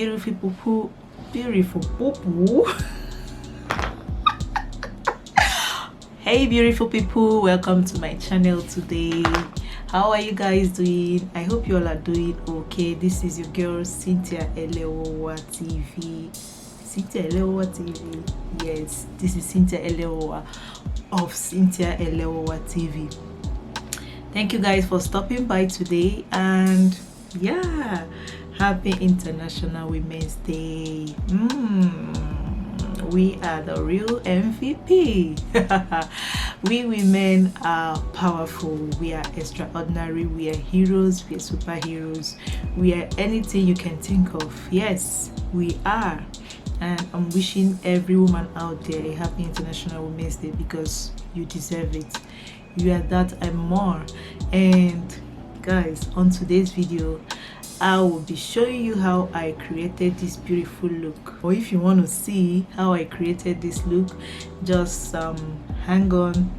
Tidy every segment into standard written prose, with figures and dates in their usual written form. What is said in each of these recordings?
beautiful people, beautiful people. Hey beautiful people, welcome to my channel today. How are you guys doing? I hope you all are doing okay. This is your girl Cynthia ELEWUWA TV. Cynthia ELEWUWA TV. Yes, this is Cynthia ELEWUWA of Cynthia ELEWUWA TV. Thank you guys for stopping by today, and yeah, happy International Women's Day. We are the real MVP. We women are powerful, we are extraordinary, we are heroes, we are superheroes, we are anything you can think of. Yes, we are. And I'm wishing every woman out there a happy International Women's Day because you deserve it. You are that and more. And guys, on today's video I will be showing you how I created this beautiful look. Or if you want to see how I created this look, just hang on,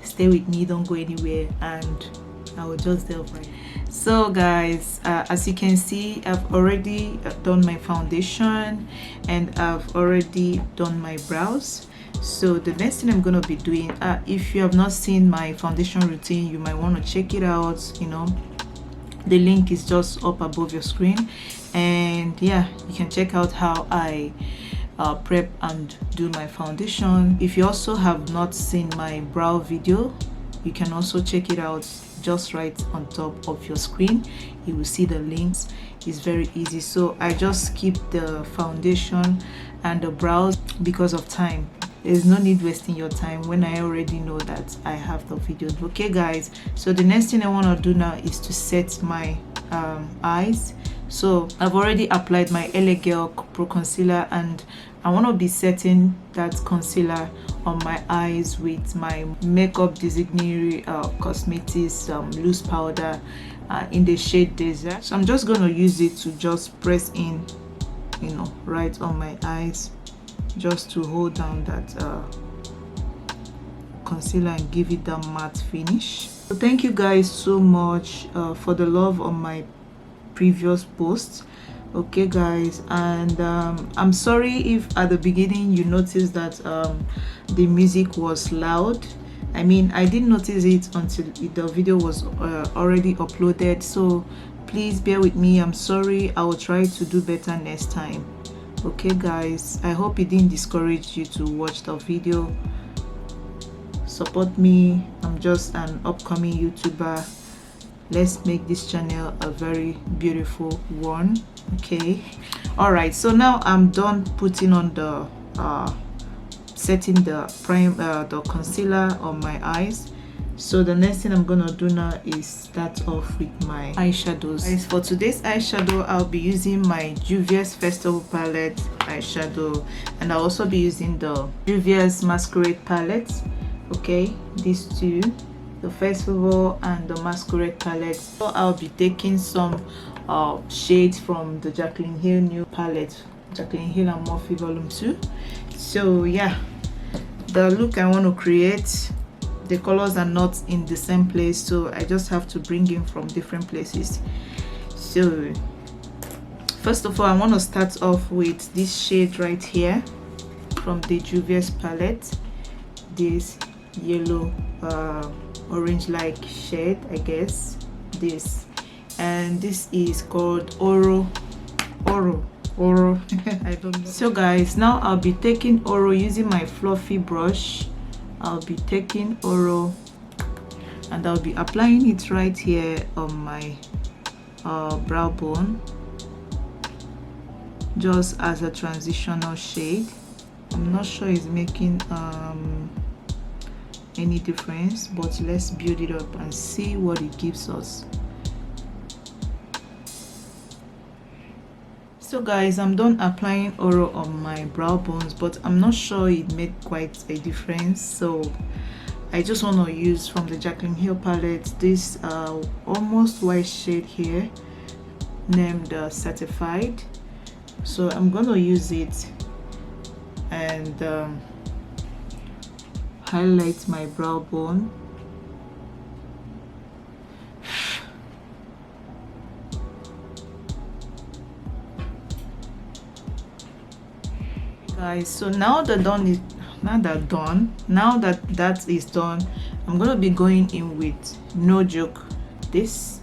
stay with me, don't go anywhere, and I will just delve right. So guys, as you can see, I've already done my foundation and I've already done my brows. So the next thing I'm going to be doing, if you have not seen my foundation routine, you might want to check it out. You know, the link is just up above your screen, and yeah, you can check out how I prep and do my foundation. If you also have not seen my brow video, you can also check it out just right on top of your screen. You will see the links. It's very easy. So I just skip the foundation and the brows because of time. There's no need wasting your time when I already know that I have the video. Okay guys, so the next thing I want to do now is to set my eyes. So I've already applied my LA Girl Pro Concealer, and I want to be setting that concealer on my eyes with my Makeup Designary Cosmetics loose powder in the shade Desert. So I'm just going to use it to just press in, you know, right on my eyes, just to hold down that concealer and give it that matte finish. So thank you guys so much for the love on my previous posts. Okay guys, and I'm sorry if at the beginning you noticed that the music was loud. I mean, I didn't notice it until the video was already uploaded, so please bear with me. I'm sorry. I will try to do better next time. Okay guys, I hope it didn't discourage you to watch the video. Support me. I'm just an upcoming YouTuber. Let's make this channel a very beautiful one. Okay, all right, so now I'm done putting on the setting the the concealer on my eyes. So the next thing I'm gonna do now is start off with my eyeshadows. Guys, for today's eyeshadow, I'll be using my Juvia's Festival palette eyeshadow, and I'll also be using the Juvia's Masquerade palette. Okay, these two, the Festival and the Masquerade palette. So I'll be taking some shades from the Jaclyn Hill new palette, Jaclyn Hill and Morphe Volume 2. So yeah, the look I want to create, the colors are not in the same place, so I just have to bring in from different places. So first of all, I want to start off with this shade right here from the Juvia's palette, this yellow orange like shade, I guess, this, and this is called Oro. I don't know. So guys, now I'll be taking Oro using my fluffy brush. I'll be taking Oro and I'll be applying it right here on my brow bone, just as a transitional shade. I'm not sure it's making any difference, but let's build it up and see what it gives us. So guys, I'm done applying Oro on my brow bones, but I'm not sure it made quite a difference, so I just want to use from the Jaclyn Hill palette this almost white shade here named Certified. So I'm going to use it and highlight my brow bone. Guys, so now that that is done, I'm gonna be going in with No Joke, this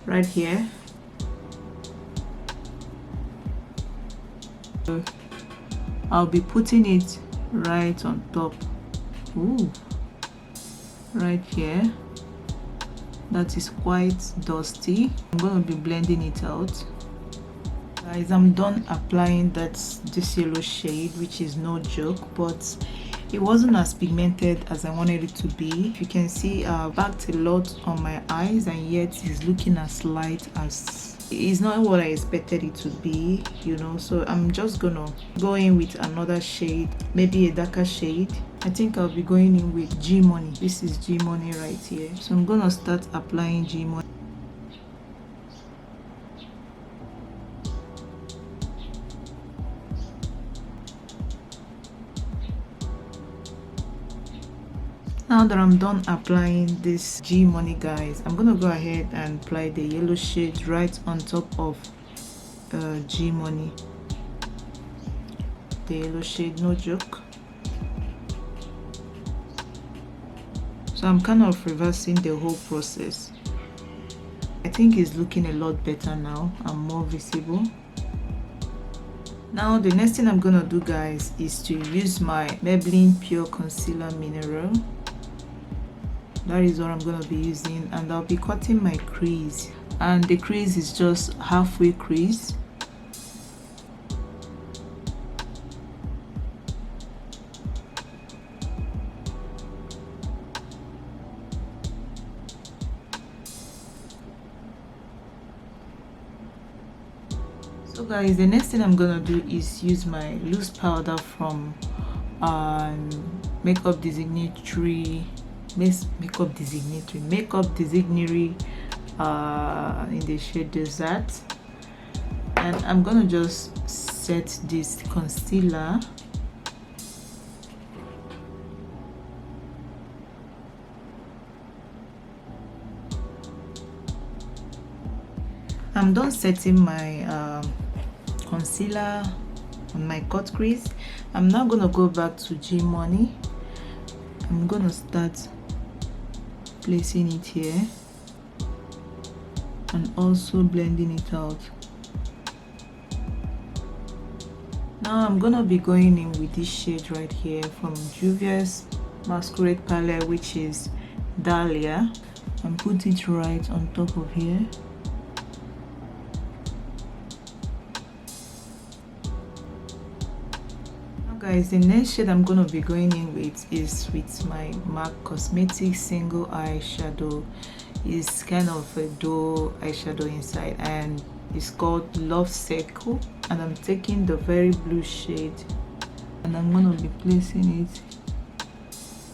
right here. I'll be putting it right on top. Ooh, right here. That is quite dusty. I'm going to be blending it out. Guys, I'm done applying this yellow shade, which is No Joke, but it wasn't as pigmented as I wanted it to be. You can see I backed a lot on my eyes, and yet it's looking as light as it's not what I expected it to be, you know. So I'm just gonna go in with another shade, maybe a darker shade. I think I'll be going in with G Money. This is G Money right here. So I'm gonna start applying G Money. Now that I'm done applying this G Money, guys, I'm gonna go ahead and apply the yellow shade right on top of G Money. The yellow shade, No Joke. So I'm kind of reversing the whole process. I think it's looking a lot better now and more visible. Now the next thing I'm gonna do, guys, is to use my Maybelline Pure Concealer Mineral. That is what I'm gonna be using, and I'll be cutting my crease, and the crease is just halfway crease. So guys, the next thing I'm gonna do is use my loose powder from Makeup Designatory in the shade Desert, and I'm gonna just set this concealer. I'm done setting my concealer on my cut crease. I'm now gonna go back to G Money. I'm gonna start placing it here and also blending it out. Now I'm gonna be going in with this shade right here from Juvia's Masquerade palette, which is Dahlia, and put it right on top of here. Guys, the next shade I'm gonna be going in with is with my MAC Cosmetics single eyeshadow. It's kind of a dual eyeshadow inside, and it's called Love Circle, and I'm taking the very blue shade and I'm gonna be placing it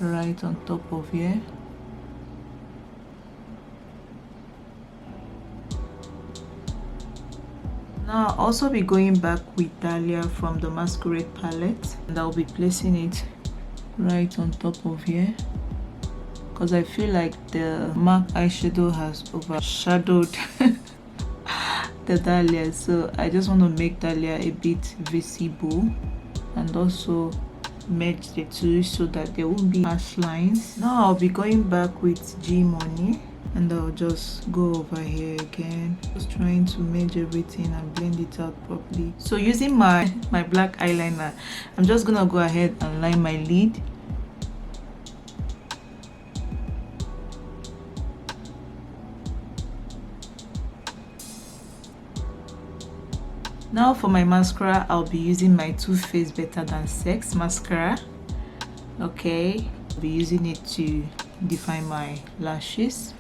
right on top of here. Now I'll also be going back with Dahlia from the Masquerade palette, and I'll be placing it right on top of here because I feel like the MAC eyeshadow has overshadowed the Dahlia, so I just want to make Dahlia a bit visible and also merge the two so that there won't be harsh lines. Now I'll be going back with G Money, and I'll just go over here again, just trying to merge everything and blend it out properly. So using my black eyeliner, I'm just gonna go ahead and line my lid. Now for my mascara, I'll be using my Too Faced Better Than Sex mascara. Okay, I'll be using it to define my lashes.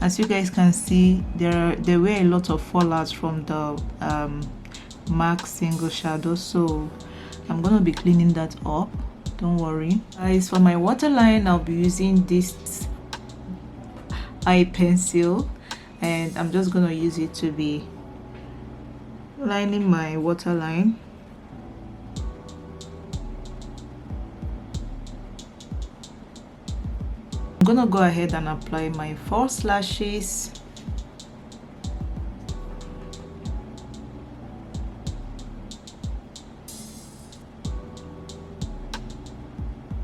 As you guys can see, there were a lot of fallouts from the MAC single shadow, so I'm gonna be cleaning that up, don't worry. Guys, for my waterline, I'll be using this eye pencil, and I'm just gonna use it to be lining my waterline. I'm gonna go ahead and apply my false lashes.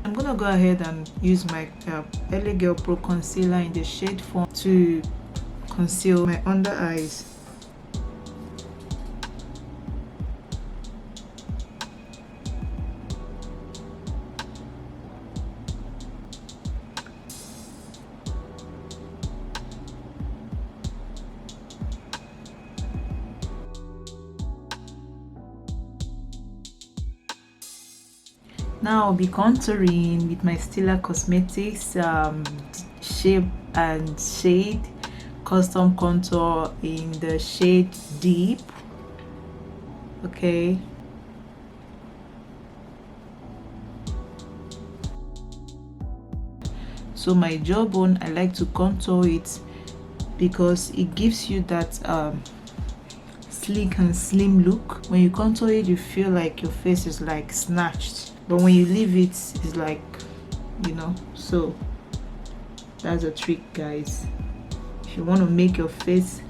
I'm gonna go ahead and use my LA Girl Pro concealer in the shade form to conceal my under eyes. Now I'll be contouring with my Stila Cosmetics Shape and Shade Custom Contour in the shade Deep. Okay. So my jawbone, I like to contour it because it gives you that sleek and slim look. When you contour it, you feel like your face is like snatched, but when you leave it, it's like, you know. So that's a trick, guys. If you want to make your face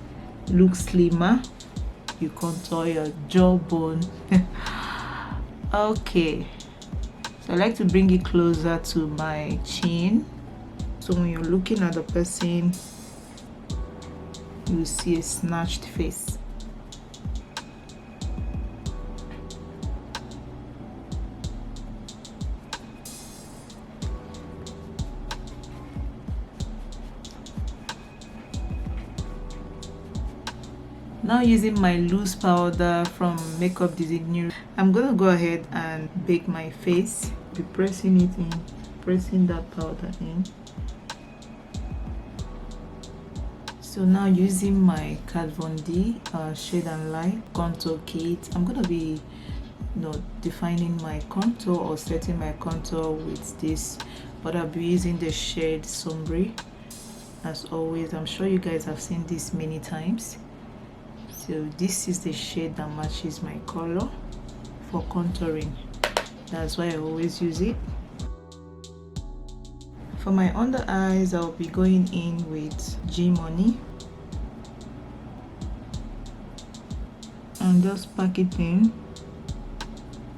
look slimmer, you contour your jawbone. Okay, so I like to bring it closer to my chin, so when you're looking at the person, you see a snatched face. Now using my loose powder from Makeup Designer, I'm gonna go ahead and bake my face. Be pressing it in, pressing that powder in. So now using my Kat Von D Shade and Light contour kit, I'm gonna be, you know, defining my contour or setting my contour with this, but I'll be using the shade Sombre. As always, I'm sure you guys have seen this many times. So this is the shade that matches my color for contouring. That's why I always use it. For my under eyes, I'll be going in with G Money and just pack it in.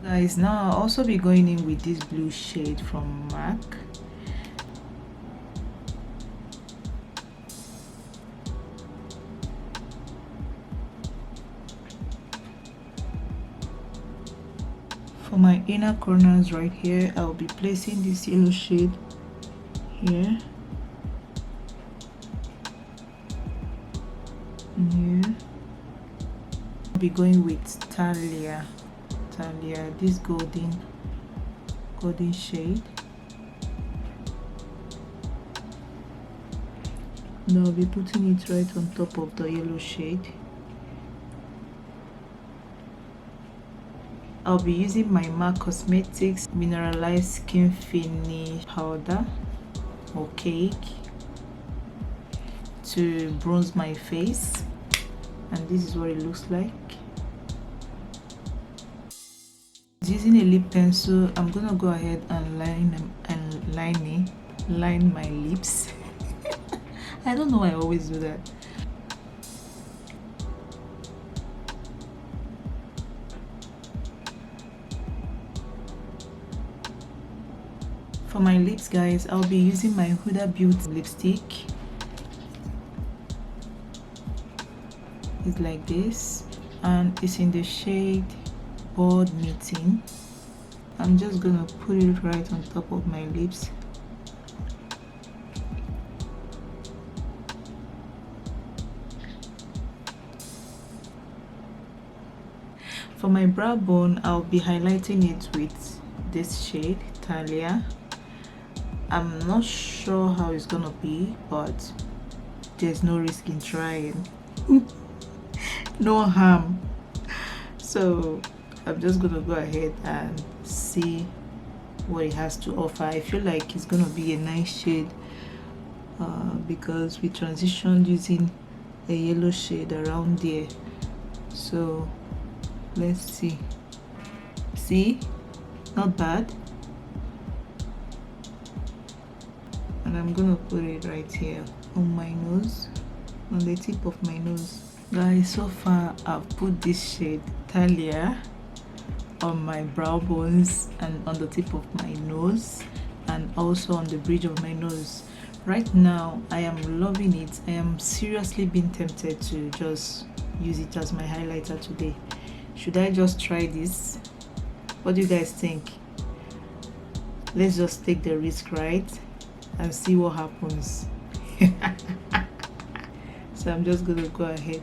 Guys, now I'll also be going in with this blue shade from MAC. For my inner corners right here, I'll be placing this yellow shade here and here. I'll be going with Thalia, this golden shade. Now I'll be putting it right on top of the yellow shade. I'll be using my MAC Cosmetics Mineralized Skin Finish Powder or Cake to bronze my face, and this is what it looks like. Using a lip pencil, I'm gonna go ahead and line my lips. I don't know why I always do that. For my lips, guys, I'll be using my Huda Beauty lipstick. It's like this, and it's in the shade Bold Meeting. I'm just gonna put it right on top of my lips. For my brow bone, I'll be highlighting it with this shade, Thalia. I'm not sure how it's gonna be, but there's no risk in trying. No harm. So I'm just gonna go ahead and see what it has to offer. I feel like it's gonna be a nice shade because we transitioned using a yellow shade around there. So let's see. Not bad. And I'm gonna put it right here on my nose, on the tip of my nose. Guys, so far I've put this shade Thalia on my brow bones and on the tip of my nose. and also on the bridge of my nose. Right now I am loving it. I am seriously being tempted to just use it as my highlighter today. Should I just try this? What do you guys think? Let's just take the risk, right? And see what happens. So I'm just gonna go ahead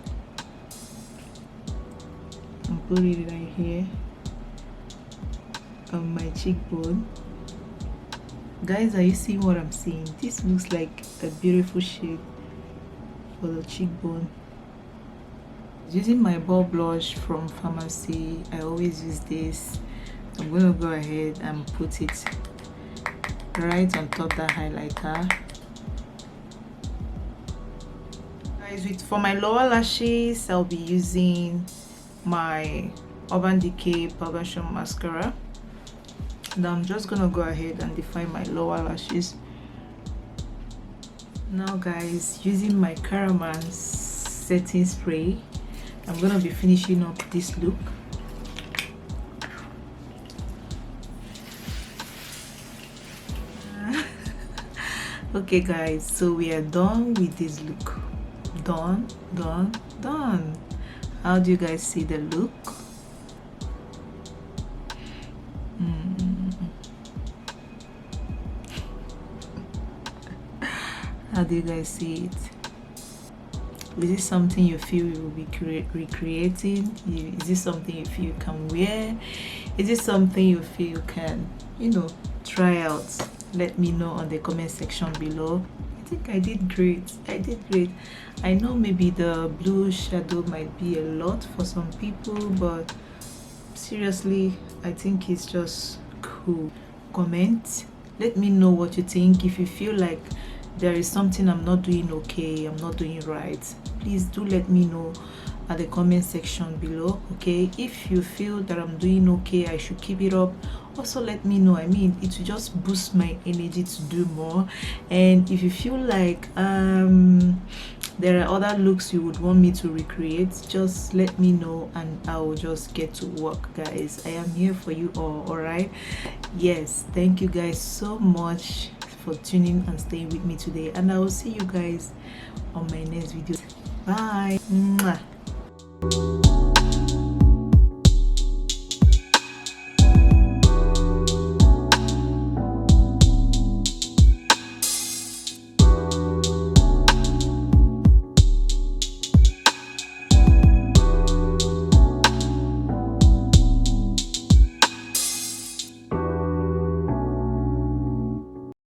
and put it right here on my cheekbone. Guys, are you seeing what I'm seeing? This looks like a beautiful shade for the cheekbone. Using my ball blush from pharmacy, I always use this. I'm gonna go ahead and put it right on top that highlighter. Guys, for my lower lashes, I'll be using my Urban Decay Perversion mascara. Now I'm just gonna go ahead and define my lower lashes. Now guys, using my Caramel setting spray, I'm gonna be finishing up this look. Okay guys, so we are done with this look. Done. How do you guys see the look? How do you guys see it? Is this something you feel you will be recreating? Is this something you feel you can wear? Is this something you feel you can, try out? Let me know on the comment section below. I think I did great. I know maybe the blue shadow might be a lot for some people, but seriously, I think it's just cool. Comment, let me know what you think. If you feel like there is something I'm not doing okay, I'm not doing right, please do let me know at the comment section below. Okay, if you feel that I'm doing okay, I should keep it up, also let me know. I mean, it will just boost my energy to do more. And if you feel like there are other looks you would want me to recreate, just let me know and I will just get to work, guys. I am here for you all right? Yes, thank you guys so much for tuning and staying with me today, and I will see you guys on my next video. Bye. Mwah.